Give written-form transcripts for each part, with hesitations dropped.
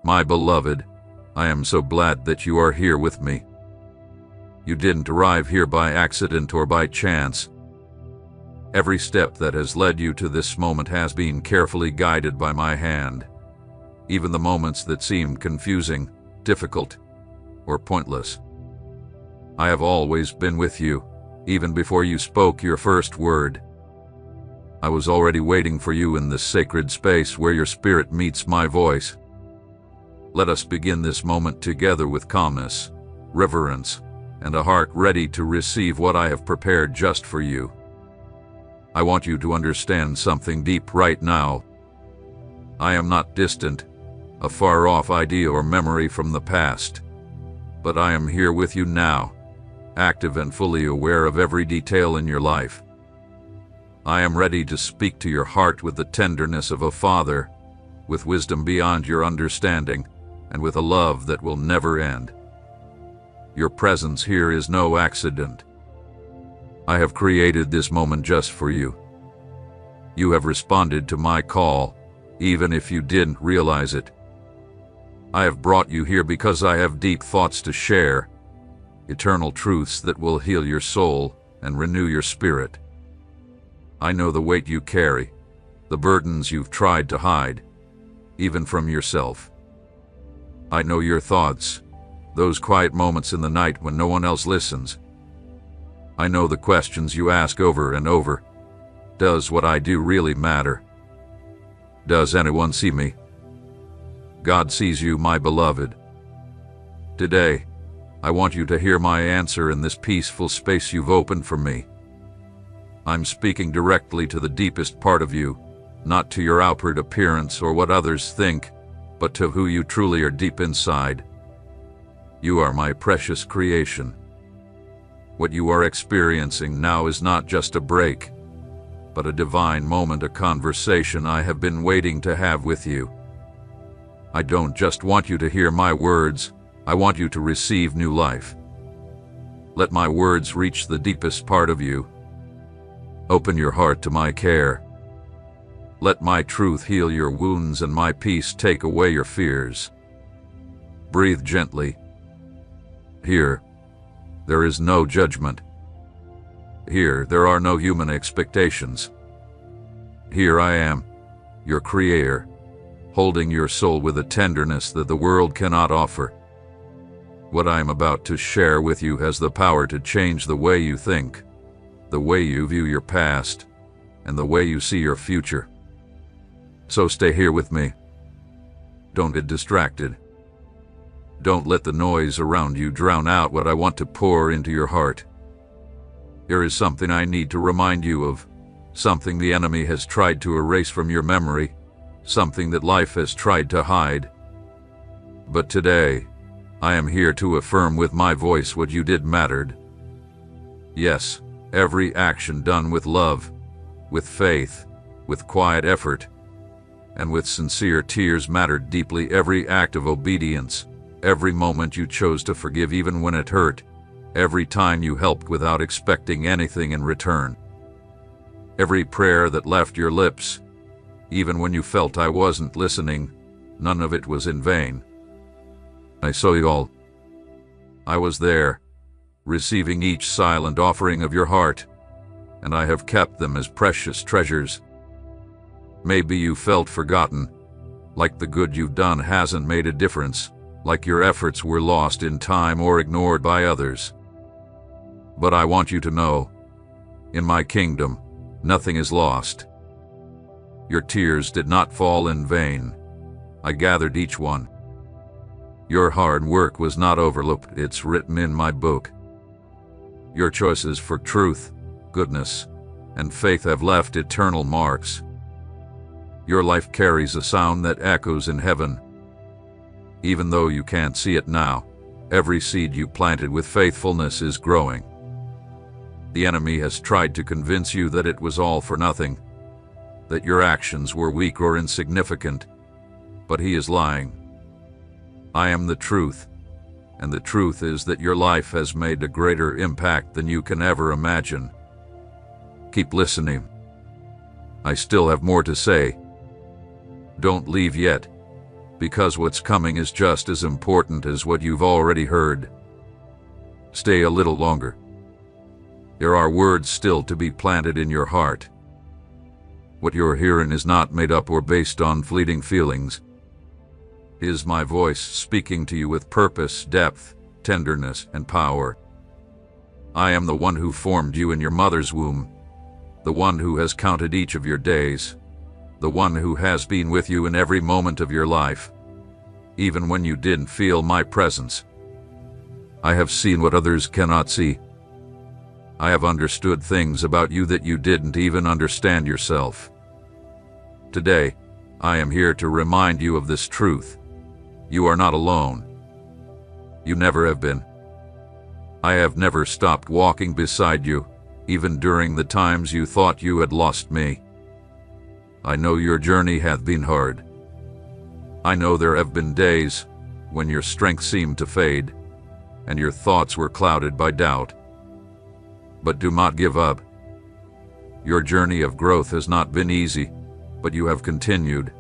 My beloved, I am so glad that you are here with me. You didn't arrive here by accident or by chance. Every step that has led you to this moment has been carefully guided by my hand. Even the moments that seemed confusing, difficult, or pointless. I have always been with you, even before you spoke your first word. I was already waiting for you in this sacred space where your spirit meets my voice. Let us begin this moment together with calmness, reverence, and a heart ready to receive what I have prepared just for you. I want you to understand something deep right now. I am not distant, a far-off idea or memory from the past, but I am here with you now, active and fully aware of every detail in your life. I am ready to speak to your heart with the tenderness of a father, with wisdom beyond your understanding, and with a love that will never end. Your presence here is no accident. I have created this moment just for you. You have responded to my call, even if you didn't realize it. I have brought you here because I have deep thoughts to share, eternal truths that will heal your soul and renew your spirit. I know the weight you carry, the burdens you've tried to hide, even from yourself. I know your thoughts, those quiet moments in the night when no one else listens. I know the questions you ask over and over. Does what I do really matter? Does anyone see me? God sees you, my beloved. Today, I want you to hear my answer in this peaceful space you've opened for me. I'm speaking directly to the deepest part of you, not to your outward appearance or what others think, but to who you truly are deep inside. You are my precious creation. What you are experiencing now is not just a break, but a divine moment, a conversation I have been waiting to have with you. I don't just want you to hear my words, I want you to receive new life. Let my words reach the deepest part of you. Open your heart to my care. Let my truth heal your wounds and my peace take away your fears. Breathe gently. Here, there is no judgment. Here, there are no human expectations. Here I am, your Creator, holding your soul with a tenderness that the world cannot offer. What I am about to share with you has the power to change the way you think, the way you view your past, and the way you see your future. So stay here with me. Don't get distracted. Don't let the noise around you drown out what I want to pour into your heart. Here is something I need to remind you of, something the enemy has tried to erase from your memory, something that life has tried to hide. But today, I am here to affirm with my voice what you did mattered. Yes, every action done with love, with faith, with quiet effort, and with sincere tears mattered deeply. Every act of obedience, every moment you chose to forgive even when it hurt, every time you helped without expecting anything in return. Every prayer that left your lips, even when you felt I wasn't listening, none of it was in vain. I saw you all. I was there, receiving each silent offering of your heart, and I have kept them as precious treasures. Maybe you felt forgotten, like the good you've done hasn't made a difference, like your efforts were lost in time or ignored by others. But I want you to know, in my kingdom, nothing is lost. Your tears did not fall in vain. I gathered each one. Your hard work was not overlooked, it's written in my book. Your choices for truth, goodness, and faith have left eternal marks. Your life carries a sound that echoes in heaven. Even though you can't see it now, every seed you planted with faithfulness is growing. The enemy has tried to convince you that it was all for nothing, that your actions were weak or insignificant, but he is lying. I am the truth, and the truth is that your life has made a greater impact than you can ever imagine. Keep listening. I still have more to say. Don't leave yet. because what's coming is just as important as what you've already heard. Stay a little longer. There are words still to be planted in your heart. What you're hearing is not made up or based on fleeting feelings. It is my voice speaking to you with purpose, depth, tenderness, and power. I am the one who formed you in your mother's womb, the one who has counted each of your days, the one who has been with you in every moment of your life, even when you didn't feel my presence. I have seen what others cannot see. I have understood things about you that you didn't even understand yourself. Today, I am here to remind you of this truth. You are not alone. You never have been. I have never stopped walking beside you, even during the times you thought you had lost me. I know your journey hath been hard. I know there have been days when your strength seemed to fade, and your thoughts were clouded by doubt. But do not give up. Your journey of growth has not been easy, but you have continued,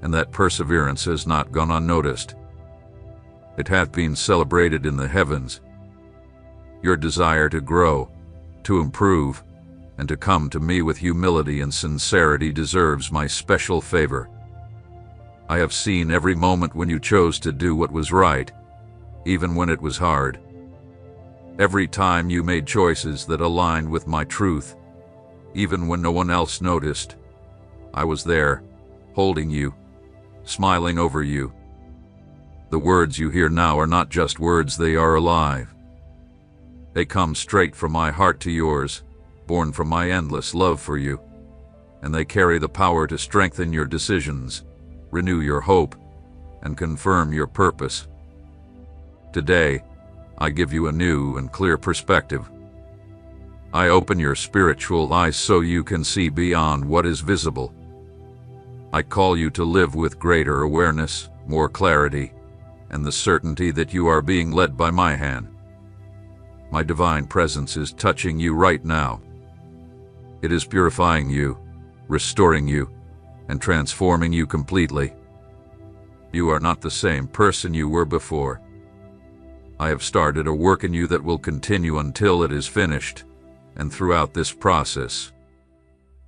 and that perseverance has not gone unnoticed. It hath been celebrated in the heavens. Your desire to grow, to improve, and to come to me with humility and sincerity deserves my special favor. I have seen every moment when you chose to do what was right, even when it was hard. Every time you made choices that aligned with my truth, even when no one else noticed, I was there, holding you, smiling over you. The words you hear now are not just words, they are alive. They come straight from my heart to yours, born from my endless love for you, and they carry the power to strengthen your decisions, renew your hope, and confirm your purpose. Today, I give you a new and clear perspective. I open your spiritual eyes so you can see beyond what is visible. I call you to live with greater awareness, more clarity, and the certainty that you are being led by my hand. My divine presence is touching you right now. It is purifying you, restoring you, and transforming you completely. You are not the same person you were before. I have started a work in you that will continue until it is finished, and throughout this process,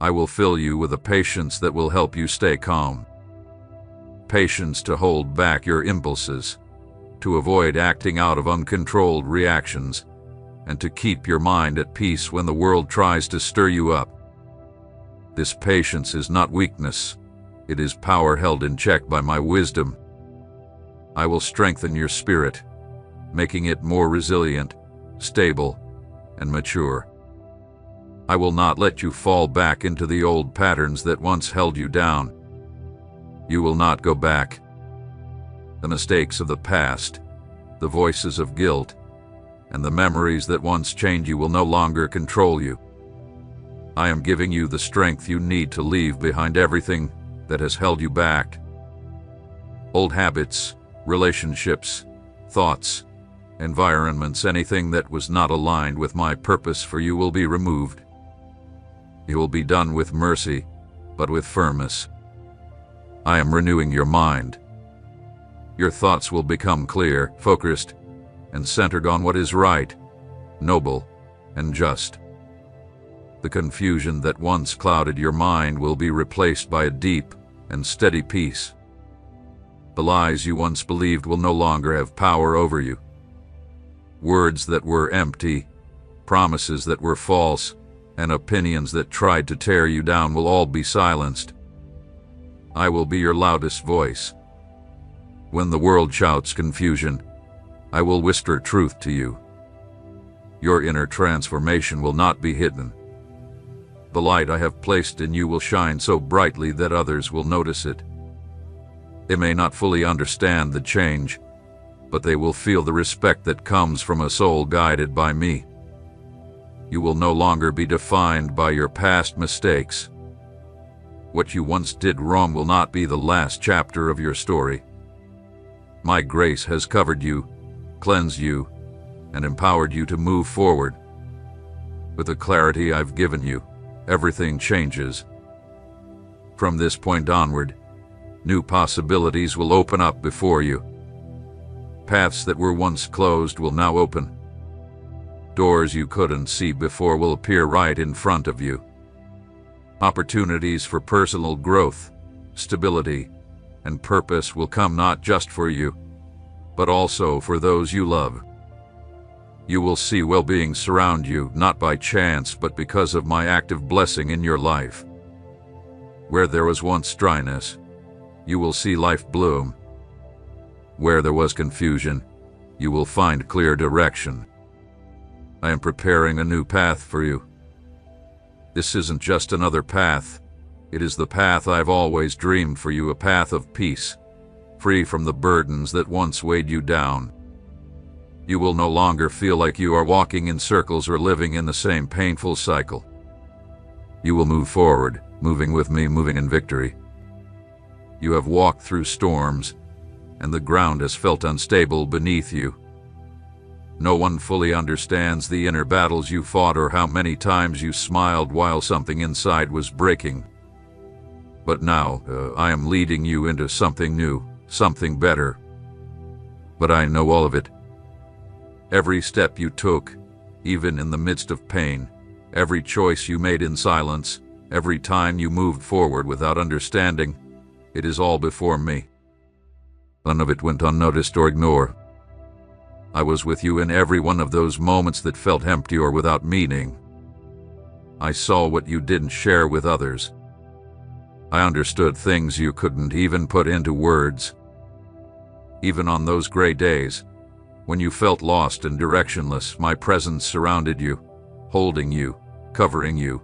I will fill you with a patience that will help you stay calm. Patience to hold back your impulses, to avoid acting out of uncontrolled reactions, and to keep your mind at peace when the world tries to stir you up. This patience is not weakness, it is power held in check by my wisdom. I will strengthen your spirit, making it more resilient, stable, and mature. I will not let you fall back into the old patterns that once held you down. You will not go back. The mistakes of the past, the voices of guilt, and the memories that once chained you will no longer control you. I am giving you the strength you need to leave behind everything that has held you back. Old habits, relationships, thoughts, environments, anything that was not aligned with my purpose for you will be removed. You will be done with mercy, but with firmness. I am renewing your mind. Your thoughts will become clear, focused, and centered on what is right, noble, and just. The confusion that once clouded your mind will be replaced by a deep and steady peace. The lies you once believed will no longer have power over you. Words that were empty, promises that were false, and opinions that tried to tear you down will all be silenced. I will be your loudest voice. When the world shouts confusion, I will whisper truth to you. Your inner transformation will not be hidden. The light I have placed in you will shine so brightly that others will notice it. They may not fully understand the change, but they will feel the respect that comes from a soul guided by me. You will no longer be defined by your past mistakes. What you once did wrong will not be the last chapter of your story. My grace has covered you, cleansed you, and empowered you to move forward. With the clarity I've given you, everything changes. From this point onward, New possibilities will open up before you. Paths that were once closed will now open. Doors you couldn't see before will appear right in front of you. Opportunities for personal growth, stability, and purpose will come not just for you, but also for those you love. You will see well-being surround you, not by chance, but because of my active blessing in your life. Where there was once dryness, you will see life bloom. Where there was confusion, you will find clear direction. I am preparing a new path for you. This isn't just another path. It is the path I've always dreamed for you, a path of peace, free from the burdens that once weighed you down. You will no longer feel like you are walking in circles or living in the same painful cycle. You will move forward, moving with me, moving in victory. You have walked through storms, and the ground has felt unstable beneath you. No one fully understands the inner battles you fought or how many times you smiled while something inside was breaking. But now, I am leading you into something new, something better. But I know all of it. Every step you took, even in the midst of pain, every choice you made in silence, every time you moved forward without understanding, it is all before me. None of it went unnoticed or ignored. I was with you in every one of those moments that felt empty or without meaning. I saw what you didn't share with others. I understood things you couldn't even put into words. Even on those gray days, when you felt lost and directionless, my presence surrounded you, holding you, covering you,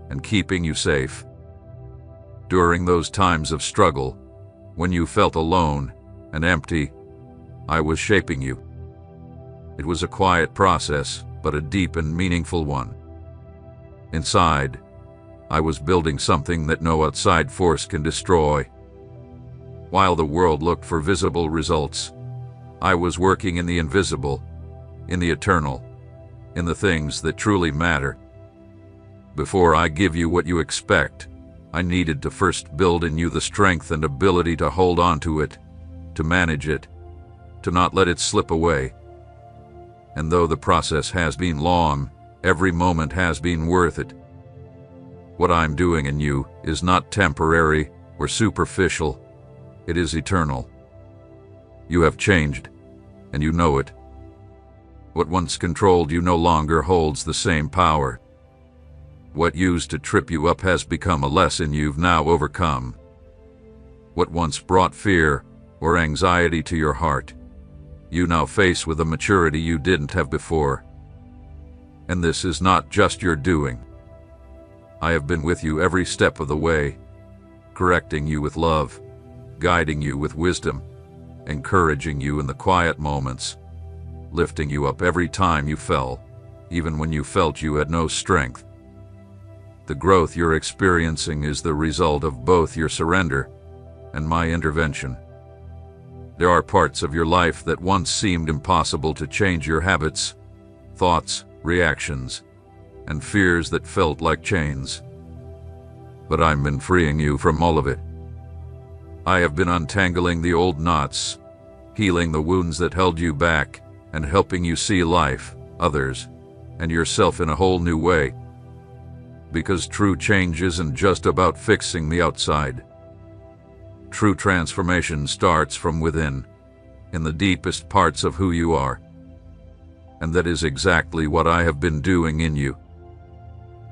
and keeping you safe. During those times of struggle, when you felt alone and empty, I was shaping you. It was a quiet process, but a deep and meaningful one. Inside, I was building something that no outside force can destroy. While the world looked for visible results, I was working in the invisible, in the eternal, in the things that truly matter. Before I give you what you expect, I needed to first build in you the strength and ability to hold on to it, to manage it, to not let it slip away. And though the process has been long, every moment has been worth it. What I'm doing in you is not temporary or superficial. It is eternal. You have changed, and you know it. What once controlled you no longer holds the same power. What used to trip you up has become a lesson you've now overcome. What once brought fear or anxiety to your heart, you now face with a maturity you didn't have before. And this is not just your doing. I have been with you every step of the way, correcting you with love, guiding you with wisdom, encouraging you in the quiet moments, lifting you up every time you fell, even when you felt you had no strength. The growth you're experiencing is the result of both your surrender and my intervention. There are parts of your life that once seemed impossible to change, your habits, thoughts, reactions, and fears that felt like chains. But I've been freeing you from all of it. I have been untangling the old knots, healing the wounds that held you back, and helping you see life, others, and yourself in a whole new way. Because true change isn't just about fixing the outside. True transformation starts from within, in the deepest parts of who you are. And that is exactly what I have been doing in you.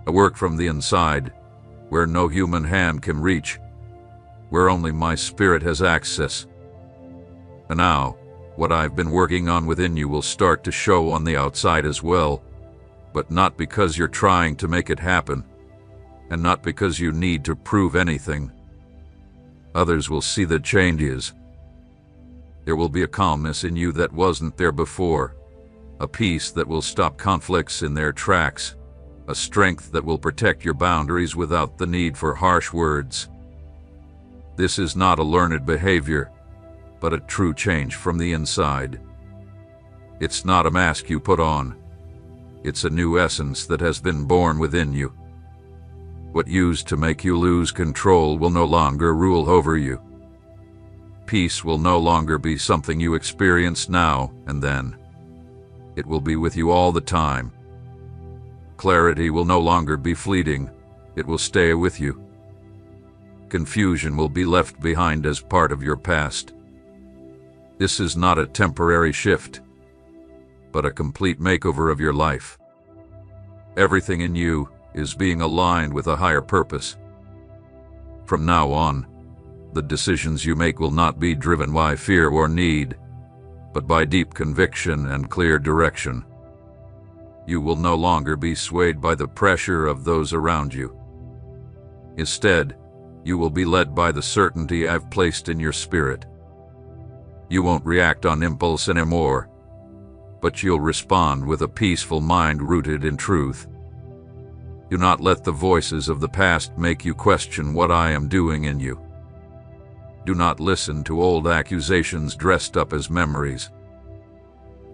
A work from the inside, where no human hand can reach, where only my spirit has access. And now, what I've been working on within you will start to show on the outside as well, but not because you're trying to make it happen, and not because you need to prove anything. Others will see the changes. There will be a calmness in you that wasn't there before, a peace that will stop conflicts in their tracks, a strength that will protect your boundaries without the need for harsh words. This is not a learned behavior, but a true change from the inside. It's not a mask you put on. It's a new essence that has been born within you. What used to make you lose control will no longer rule over you. Peace will no longer be something you experience now and then. It will be with you all the time. Clarity will no longer be fleeting. It will stay with you. Confusion will be left behind as part of your past. This is not a temporary shift, but a complete makeover of your life. Everything in you is being aligned with a higher purpose. From now on, the decisions you make will not be driven by fear or need, but by deep conviction and clear direction. You will no longer be swayed by the pressure of those around you. Instead, you will be led by the certainty I've placed in your spirit. You won't react on impulse anymore, but you'll respond with a peaceful mind rooted in truth. Do not let the voices of the past make you question what I am doing in you. Do not listen to old accusations dressed up as memories.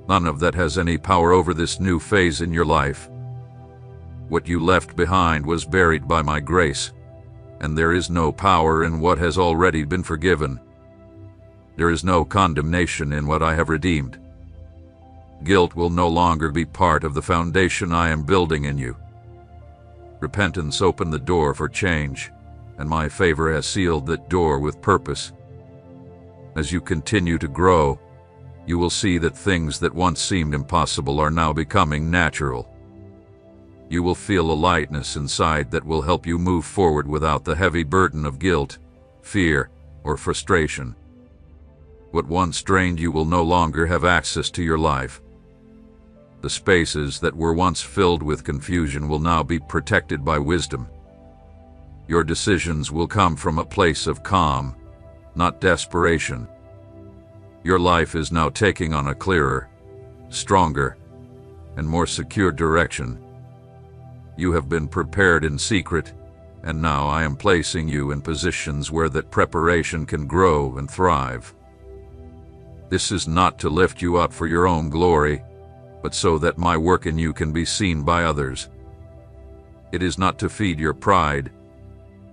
None of that has any power over this new phase in your life. What you left behind was buried by my grace, and there is no power in what has already been forgiven. There is no condemnation in what I have redeemed. Guilt will no longer be part of the foundation I am building in you. Repentance opened the door for change, and my favor has sealed that door with purpose. As you continue to grow, you will see that things that once seemed impossible are now becoming natural. You will feel a lightness inside that will help you move forward without the heavy burden of guilt, fear, or frustration. What once drained you will no longer have access to your life. The spaces that were once filled with confusion will now be protected by wisdom. Your decisions will come from a place of calm, not desperation. Your life is now taking on a clearer, stronger, and more secure direction. You have been prepared in secret, and now I am placing you in positions where that preparation can grow and thrive. This is not to lift you up for your own glory, but so that my work in you can be seen by others. It is not to feed your pride,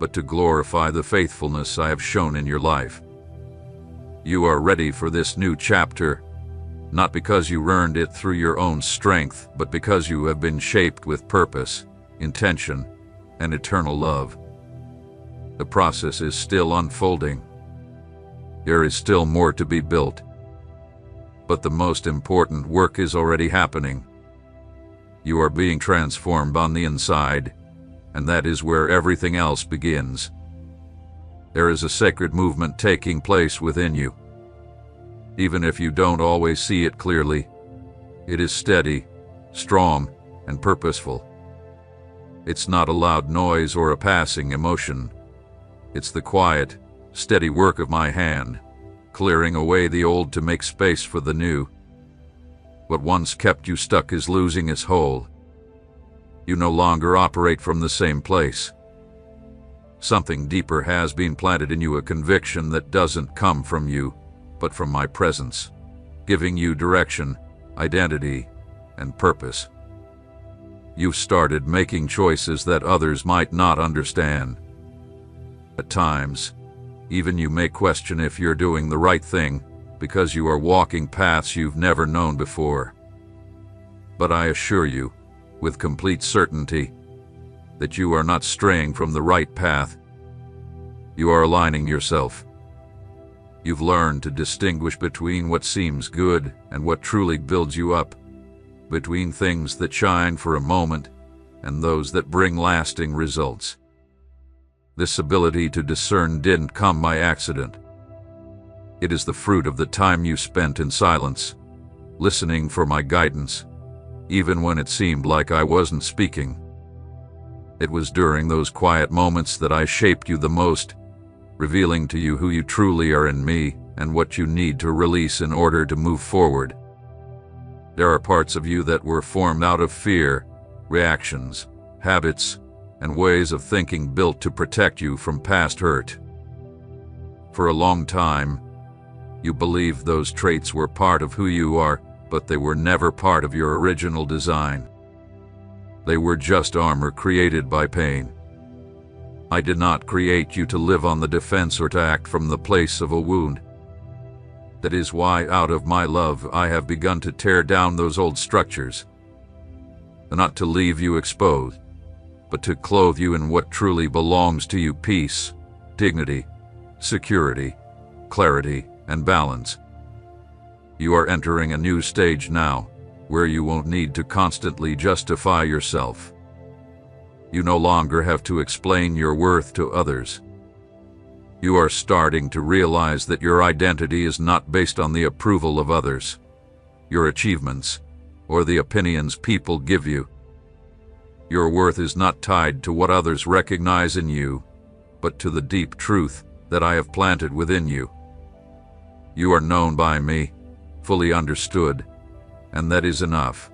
but to glorify the faithfulness I have shown in your life. You are ready for this new chapter, not because you earned it through your own strength, but because you have been shaped with purpose, intention, and eternal love. The process is still unfolding. There is still more to be built. But the most important work is already happening. You are being transformed on the inside, and that is where everything else begins. There is a sacred movement taking place within you. Even if you don't always see it clearly, it is steady, strong, and purposeful. It's not a loud noise or a passing emotion. It's the quiet, steady work of my hand, clearing away the old to make space for the new. What once kept you stuck is losing its hold. You no longer operate from the same place. Something deeper has been planted in you, a conviction that doesn't come from you, but from my presence, giving you direction, identity, and purpose. You've started making choices that others might not understand. At times, even you may question if you're doing the right thing because you are walking paths you've never known before. But I assure you, with complete certainty, that you are not straying from the right path. You are aligning yourself. You've learned to distinguish between what seems good and what truly builds you up, between things that shine for a moment and those that bring lasting results. This ability to discern didn't come by accident. It is the fruit of the time you spent in silence, listening for my guidance, even when it seemed like I wasn't speaking. It was during those quiet moments that I shaped you the most, revealing to you who you truly are in me and what you need to release in order to move forward. There are parts of you that were formed out of fear, reactions, habits, and ways of thinking built to protect you from past hurt. For a long time, you believed those traits were part of who you are, but they were never part of your original design. They were just armor created by pain. I did not create you to live on the defense or to act from the place of a wound. That is why out of my love I have begun to tear down those old structures. Not to leave you exposed, but to clothe you in what truly belongs to you: peace, dignity, security, clarity, and balance. You are entering a new stage now, where you won't need to constantly justify yourself. You no longer have to explain your worth to others. You are starting to realize that your identity is not based on the approval of others, your achievements, or the opinions people give you. Your worth is not tied to what others recognize in you, but to the deep truth that I have planted within you. You are known by me, fully understood, and that is enough.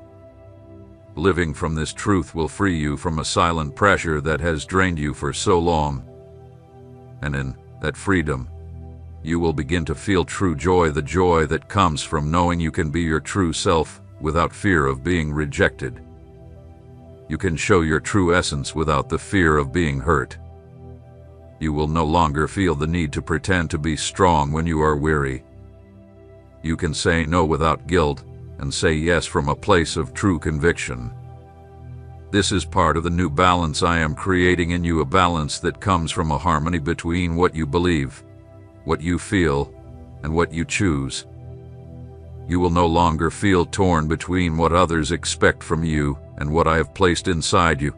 Living from this truth will free you from a silent pressure that has drained you for so long. And in that freedom, you will begin to feel true joy, the joy that comes from knowing you can be your true self without fear of being rejected. You can show your true essence without the fear of being hurt. You will no longer feel the need to pretend to be strong when you are weary. You can say no without guilt and say yes from a place of true conviction. This is part of the new balance I am creating in you, a balance that comes from a harmony between what you believe, what you feel, and what you choose. You will no longer feel torn between what others expect from you and what I have placed inside you.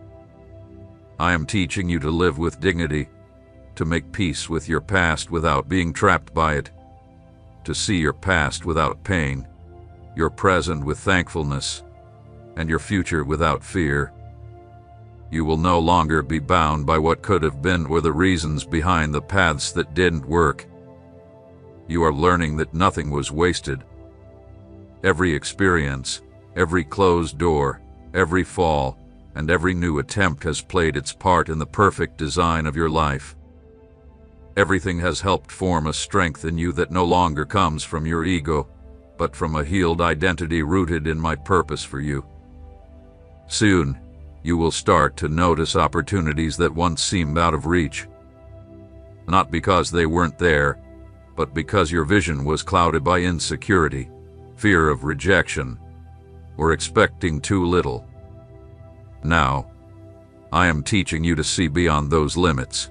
I am teaching you to live with dignity, to make peace with your past without being trapped by it, to see your past without pain, your present with thankfulness, and your future without fear. You will no longer be bound by what could have been or the reasons behind the paths that didn't work. You are learning that nothing was wasted. Every experience, every closed door, every fall, and every new attempt has played its part in the perfect design of your life. Everything has helped form a strength in you that no longer comes from your ego, but from a healed identity rooted in my purpose for you. Soon, you will start to notice opportunities that once seemed out of reach. Not because they weren't there, but because your vision was clouded by insecurity, fear of rejection, or expecting too little. Now, I am teaching you to see beyond those limits.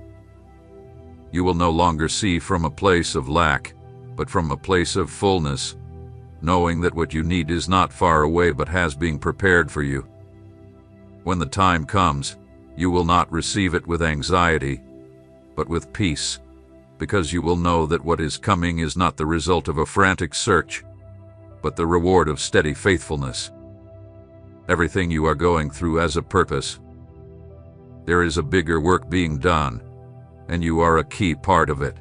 You will no longer see from a place of lack, but from a place of fullness, knowing that what you need is not far away but has been prepared for you. When the time comes, you will not receive it with anxiety, but with peace, because you will know that what is coming is not the result of a frantic search, but the reward of steady faithfulness. Everything you are going through has a purpose. There is a bigger work being done, and you are a key part of it.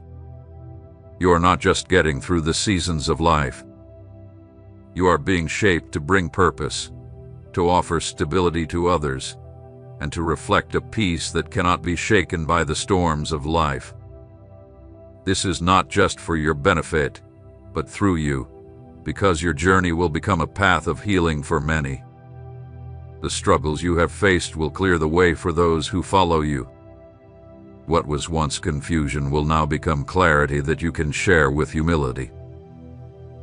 You are not just getting through the seasons of life. You are being shaped to bring purpose, to offer stability to others, and to reflect a peace that cannot be shaken by the storms of life. This is not just for your benefit, but through you, because your journey will become a path of healing for many. The struggles you have faced will clear the way for those who follow you. What was once confusion will now become clarity that you can share with humility.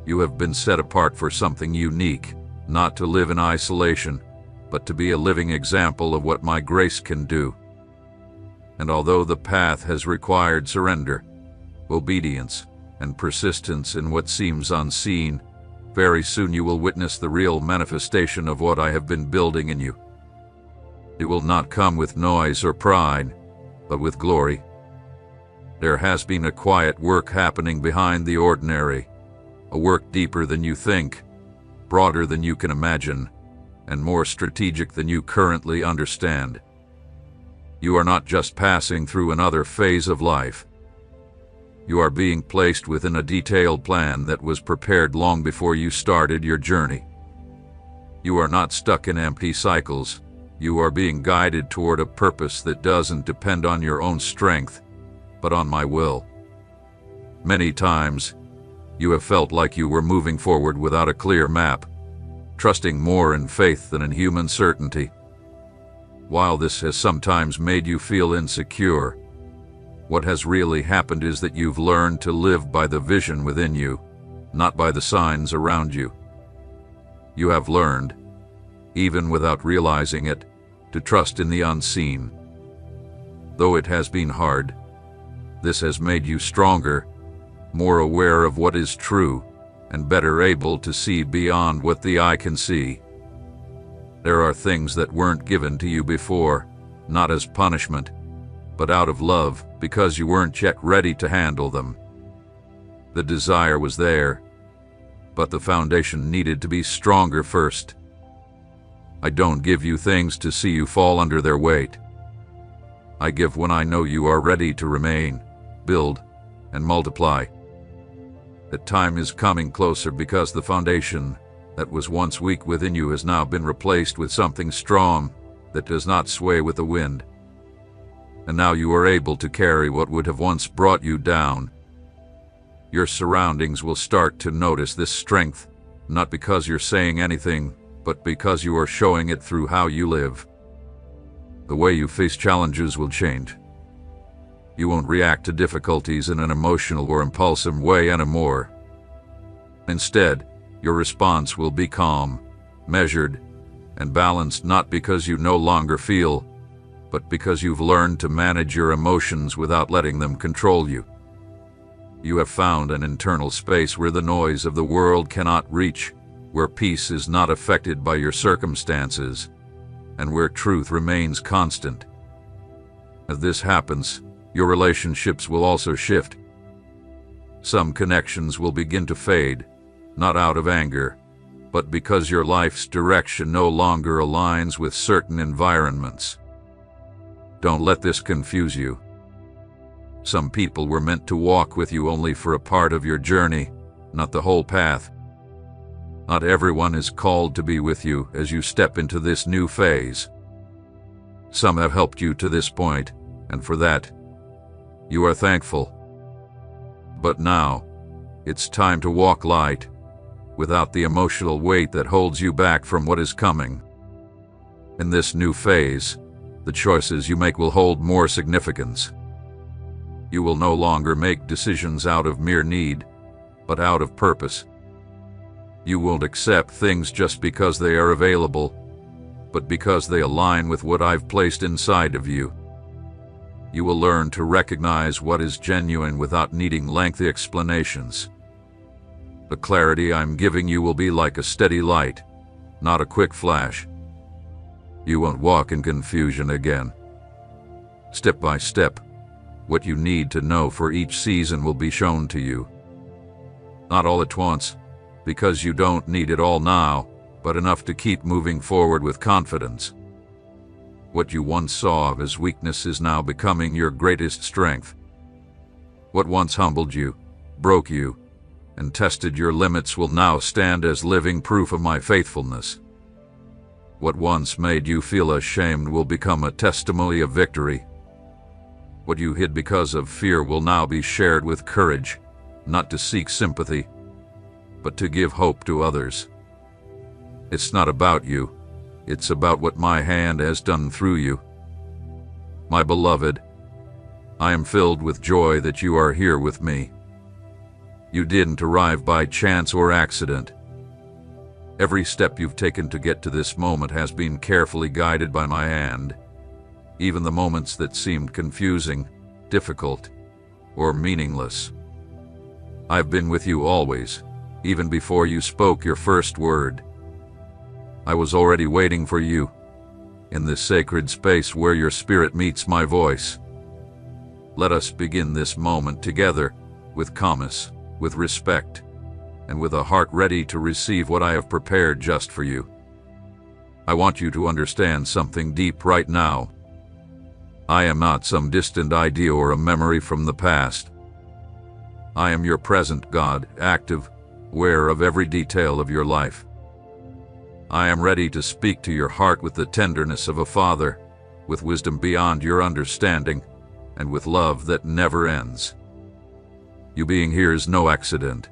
You have been set apart for something unique, not to live in isolation, but to be a living example of what my grace can do. And although the path has required surrender, obedience, and persistence in what seems unseen, very soon you will witness the real manifestation of what I have been building in you. It will not come with noise or pride, but with glory. There has been a quiet work happening behind the ordinary, a work deeper than you think, broader than you can imagine, and more strategic than you currently understand. You are not just passing through another phase of life. You are being placed within a detailed plan that was prepared long before you started your journey. You are not stuck in empty cycles. You are being guided toward a purpose that doesn't depend on your own strength, but on my will. Many times, you have felt like you were moving forward without a clear map, trusting more in faith than in human certainty. While this has sometimes made you feel insecure, what has really happened is that you've learned to live by the vision within you, not by the signs around you. You have learned, even without realizing it, to trust in the unseen. Though it has been hard, this has made you stronger, more aware of what is true, and better able to see beyond what the eye can see. There are things that weren't given to you before, not as punishment, but out of love, because you weren't yet ready to handle them. The desire was there, but the foundation needed to be stronger first. I don't give you things to see you fall under their weight. I give when I know you are ready to remain, build, and multiply. The time is coming closer because the foundation that was once weak within you has now been replaced with something strong that does not sway with the wind. And now you are able to carry what would have once brought you down. Your surroundings will start to notice this strength, not because you're saying anything, but because you are showing it through how you live. The way you face challenges will change. You won't react to difficulties in an emotional or impulsive way anymore. Instead, your response will be calm, measured, and balanced, not because you no longer feel, but because you've learned to manage your emotions without letting them control you. You have found an internal space where the noise of the world cannot reach, where peace is not affected by your circumstances, and where truth remains constant. As this happens, your relationships will also shift. Some connections will begin to fade, not out of anger, but because your life's direction no longer aligns with certain environments. Don't let this confuse you. Some people were meant to walk with you only for a part of your journey, not the whole path. Not everyone is called to be with you as you step into this new phase. Some have helped you to this point, and for that, you are thankful. But now, it's time to walk light, without the emotional weight that holds you back from what is coming. In this new phase, the choices you make will hold more significance. You will no longer make decisions out of mere need, but out of purpose. You won't accept things just because they are available, but because they align with what I've placed inside of you. You will learn to recognize what is genuine without needing lengthy explanations. The clarity I'm giving you will be like a steady light, not a quick flash. You won't walk in confusion again. Step by step, what you need to know for each season will be shown to you. Not all at once, because you don't need it all now, but enough to keep moving forward with confidence. What you once saw as weakness is now becoming your greatest strength. What once humbled you, broke you, and tested your limits will now stand as living proof of my faithfulness. What once made you feel ashamed will become a testimony of victory. What you hid because of fear will now be shared with courage, not to seek sympathy, but to give hope to others. It's not about you, it's about what my hand has done through you. My beloved, I am filled with joy that you are here with me. You didn't arrive by chance or accident. Every step you've taken to get to this moment has been carefully guided by my hand. Even the moments that seemed confusing, difficult, or meaningless. I've been with you always, even before you spoke your first word. I was already waiting for you, in this sacred space where your spirit meets my voice. Let us begin this moment together, with calmness, with respect, and with a heart ready to receive what I have prepared just for you. I want you to understand something deep right now. I am not some distant idea or a memory from the past. I am your present God, active, aware of every detail of your life. I am ready to speak to your heart with the tenderness of a father, with wisdom beyond your understanding, and with love that never ends. You being here is no accident.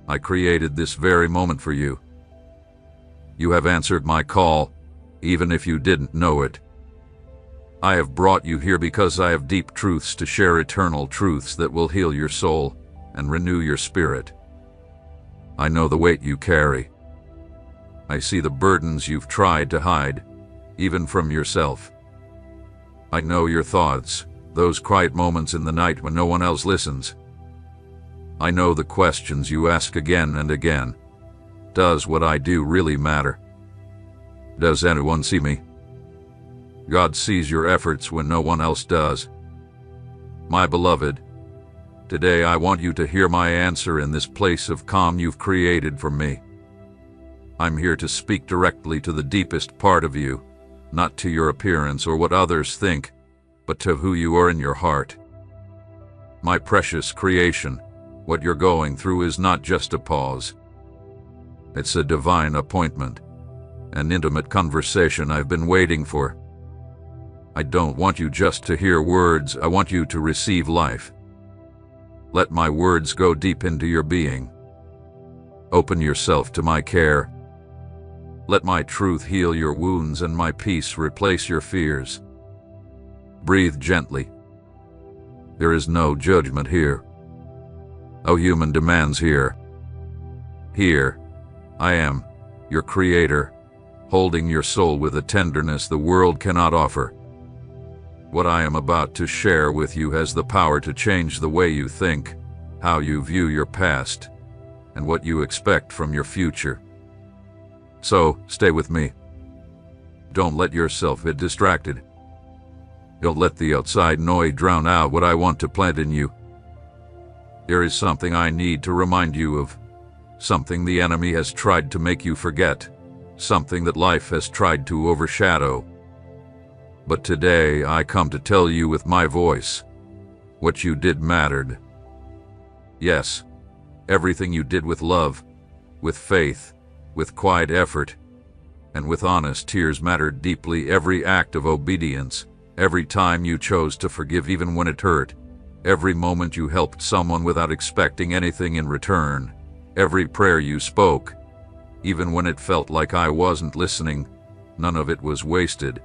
I created this very moment for you. You have answered my call, even if you didn't know it. I have brought you here because I have deep truths to share, eternal truths that will heal your soul and renew your spirit. I know the weight you carry. I see the burdens you've tried to hide, even from yourself. I know your thoughts, those quiet moments in the night when no one else listens. I know the questions you ask again and again. Does what I do really matter? Does anyone see me? God sees your efforts when no one else does. My beloved, today I want you to hear my answer in this place of calm you've created for me. I'm here to speak directly to the deepest part of you, not to your appearance or what others think, but to who you are in your heart. My precious creation, what you're going through is not just a pause. It's a divine appointment, an intimate conversation I've been waiting for. I don't want you just to hear words, I want you to receive life. Let my words go deep into your being. Open yourself to my care. Let my truth heal your wounds and my peace replace your fears. Breathe gently. There is no judgment here. No human demands here. Here, I am, your creator, holding your soul with a tenderness the world cannot offer. What I am about to share with you has the power to change the way you think, how you view your past, and what you expect from your future. So, stay with me. Don't let yourself get distracted. Don't let the outside noise drown out what I want to plant in you. There is something I need to remind you of, something the enemy has tried to make you forget, something that life has tried to overshadow. But today I come to tell you with my voice, what you did mattered. Yes, everything you did with love, with faith, with quiet effort, and with honest tears mattered deeply. Every act of obedience, every time you chose to forgive even when it hurt, every moment you helped someone without expecting anything in return, every prayer you spoke, even when it felt like I wasn't listening, none of it was wasted.